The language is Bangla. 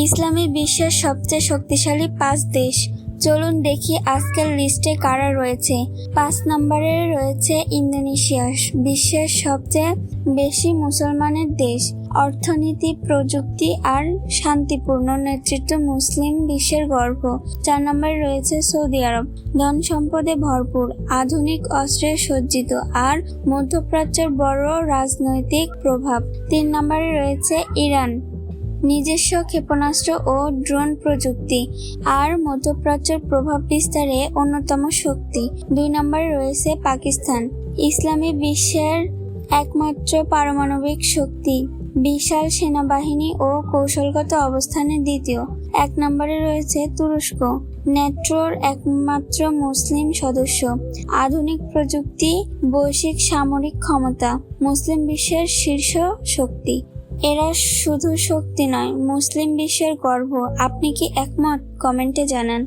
ইসলামী বিশ্বের সবচেয়ে শক্তিশালী 5 দেশ। চলুন দেখি আজকের লিস্টে কারা রয়েছে। 5 নম্বরে রয়েছে ইন্দোনেশিয়া, বিশ্বের সবচেয়ে বেশি মুসলমানের দেশ। অর্থনীতি, প্রযুক্তি আর শান্তিপূর্ণ নেতৃত্ব মুসলিম বিশ্বের গর্ব। 4 নম্বরে রয়েছে সৌদি আরব, ধন সম্পদে ভরপুর, আধুনিক অস্ত্রে সজ্জিত আর মধ্যপ্রাচ্যের বড় রাজনৈতিক প্রভাব। 3 নম্বরে রয়েছে ইরান, নিজস্ব ক্ষেপণাস্ত্র ও ড্রোন প্রযুক্তি আর মধ্যপ্রাচ্যের প্রভাব বিস্তারে অন্যতম শক্তি। 2 নম্বরে রয়েছে পাকিস্তান, ইসলামী বিশ্বের একমাত্র পারমাণবিক শক্তি, বিশাল সেনাবাহিনী ও কৌশলগত অবস্থানে দ্বিতীয়। 1 নম্বরে রয়েছে তুরস্ক, ন্যাটোর একমাত্র মুসলিম সদস্য, আধুনিক প্রযুক্তি, বৈশ্বিক সামরিক ক্ষমতা, মুসলিম বিশ্বের শীর্ষ শক্তি। এরা শুধু শক্তি নয়, মুসলিম বিশ্বের গর্ব। আপনি কি একমত? কমেন্টে জানান।